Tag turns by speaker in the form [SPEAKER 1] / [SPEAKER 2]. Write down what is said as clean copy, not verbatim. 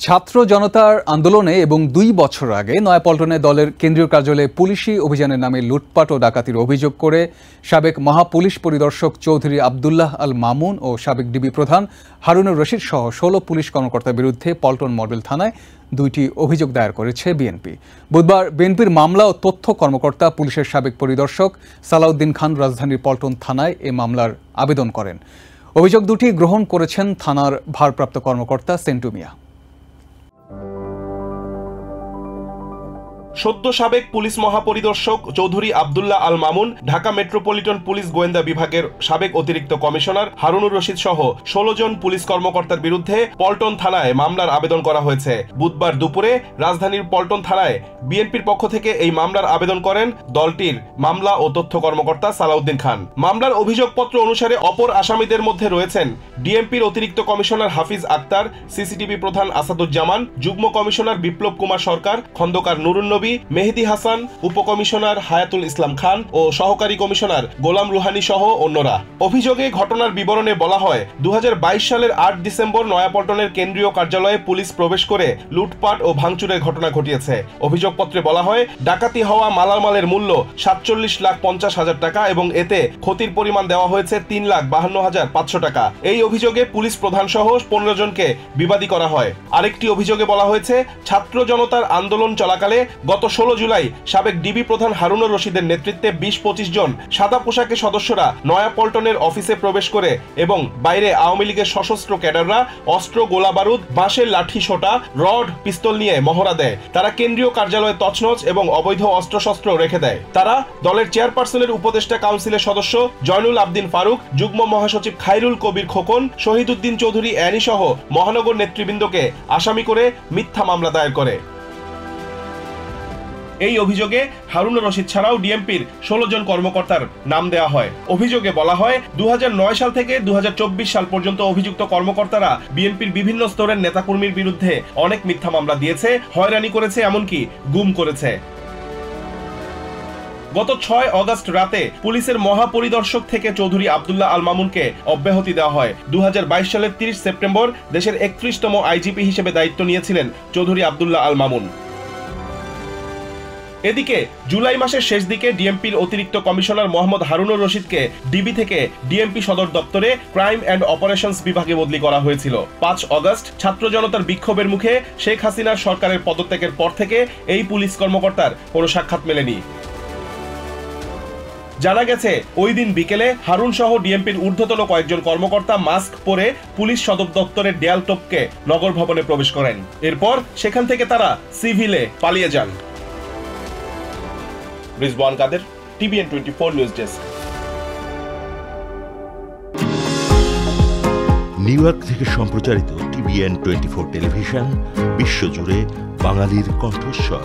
[SPEAKER 1] ছাত্র জনতার আন্দোলনে এবং ২ বছর আগে নয়াপল্টনে দলের কেন্দ্রীয় কার্যালয়ে পুলিশি অভিযানের নামে লুটপাট ও ডাকাতির অভিযোগ করে সাবেক মহাপুলিশ পরিদর্শক চৌধুরী আবদুল্লাহ আল মামুন ও সাবেক ডিবি প্রধান হারুনুর রশিদ সহ ১৬ পুলিশ কর্মকর্তার বিরুদ্ধে পল্টন মডেল থানায় ২টি অভিযোগ দায়ের করেছে বিএনপি। বুধবার বিএনপির মামলা ও তথ্য কর্মকর্তা পুলিশের সাবেক পরিদর্শক সালাউদ্দিন খান রাজধানীর পল্টন থানায় এ মামলার আবেদন করেন। অভিযোগ দুটি গ্রহণ করেছেন থানার ভারপ্রাপ্ত কর্মকর্তা সেন্টু মিয়া।
[SPEAKER 2] সদ্য সাবেক police মহাপরিদর্শক Chowdhury Abdullah Al Mamun, Dhaka metropolitan police গোয়েন্দা বিভাগের সাবেক অতিরিক্ত কমিশনার হারুনুর রশিদ সহ ১৬ জন পুলিশ কর্মকর্তার বিরুদ্ধে পল্টন থানায় মামলার আবেদন করা হয়েছে। বুধবার দুপুরে রাজধানীর পল্টন থানায় বিএনপির পক্ষ থেকে এই মামলার আবেদন করেন দলটির মামলা ও তথ্য কর্মকর্তা সালাউদ্দিন খান। মামলার অভিযোগপত্র অনুসারে অপর আসামিদের মধ্যে রয়েছেন ডিএমপির অতিরিক্ত কমিশনার হাফিজ আক্তার, সিসিটিভি প্রধান আসাদুজ্জামান, যুগ্ম কমিশনার বিপ্লব কুমার সরকার, খন্দকার নুরুন নবী, মেহেদি হাসান, উপকমিশনার হায়াতুল ইসলাম খান ও সহকারী কমিশনার গোলাম রুহানি সহ অন্যরা। অভিযোগে ঘটনার বিবরণে বলা হয়, ২০২২ সালের ৮ ডিসেম্বর নয়াপল্টনের কেন্দ্রীয় কার্যালয়ে পুলিশ প্রবেশ করে লুটপাট ও ভাঙচুরের ঘটনা ঘটিয়েছে। অভিযোগপত্রে বলা হয়, ডাকাতি হওয়া মালামালের মূল্য ৪৭,৫০,০০০ টাকা এবং এতে ক্ষতির পরিমাণ দেওয়া হয়েছে ৩,৫২,৫০০ টাকা। এই অভিযোগে পুলিশ প্রধান সহ ১৫ জনকে বিবাদী করা হয়। আরেকটি অভিযোগে বলা হয়েছে, ছাত্র জনতার আন্দোলন চলাকালে গত ১৬ জুলাই সাবেক ডিবি প্রধান হারুনুর রশিদের নেতৃত্বে ২০-২৫ জন সাদা পোশাকের সদস্যরা নয়াপল্টনের অফিসে প্রবেশ করে এবং বাইরে আওয়ামী লীগের সশস্ত্র ক্যাডাররা অস্ত্র, গোলাবারুদ, বাঁশের লাঠি, সোটা, রড, পিস্তল নিয়ে মহড়া দেয়। তারা কেন্দ্রীয় কার্যালয়ে তছনছ এবং অবৈধ অস্ত্রশস্ত্র রেখে দেয়। তারা দলের চেয়ারপারসনের উপদেষ্টা কাউন্সিলের সদস্য জয়নুল আবদিন ফারুক, যুগ্ম মহাসচিব খায়রুল কবির খোকন, শহীদুদ্দিন চৌধুরী অ্যানি সহ মহানগর নেতৃবৃন্দকে আসামি করে মিথ্যা মামলা দায়ের করে। এই অভিযোগে হারুনুর রশিদ ছাড়াও ডিএমপির ১৬ জন কর্মকর্তার নাম দেওয়া হয়। অভিযোগে বলা হয়, ২০০৯ সাল থেকে ২০২৪ সাল পর্যন্ত অভিযুক্ত কর্মকর্তারা বিএনপির বিভিন্ন স্তরের নেতাকর্মীর বিরুদ্ধে অনেক মিথ্যা মামলা দিয়েছে, হয়রানি করেছে, এমনকি গুম করেছে। গত ৬ অগস্ট রাতে পুলিশের মহাপরিদর্শক থেকে চৌধুরী আবদুল্লাহ আল মামুনকে অব্যাহতি দেওয়া হয়। ২০২২ সালের ৩০ সেপ্টেম্বর দেশের ৩১তম আইজিপি হিসেবে দায়িত্ব নিয়েছিলেন চৌধুরী আবদুল্লাহ আল মামুন। এদিকে জুলাই মাসের শেষ দিকে ডিএমপির অতিরিক্ত কমিশনার মোহাম্মদ হারুনুর রশিদকে ডিবি থেকে ডিএমপি সদর দপ্তরে ক্রাইম অ্যান্ড অপারেশনস বিভাগে বদলি করা হয়েছিল। ৫ অগস্ট ছাত্র জনতার বিক্ষোভের মুখে শেখ হাসিনার সরকারের পদত্যাগের পর থেকে এই পুলিশ কর্মকর্তার কোনো সাক্ষাৎ মেলেনি। জানা গেছে, ওই দিন বিকেলে হারুন সহ ডিএমপির ঊর্ধ্বতন কয়েকজন কর্মকর্তা মাস্ক পরে পুলিশ সদর দপ্তরের দেয়াল টপকে নগর ভবনে প্রবেশ করেন। এরপর সেখান থেকে তারা সিভিলে পালিয়ে যান। Rizwan Kader, TVN 24 news desk.
[SPEAKER 3] New York থেকে সম্প্রচারিত টিভিএন 24 টেলিভিশন বিশ্বজুড়ে বাঙালির কণ্ঠস্বর।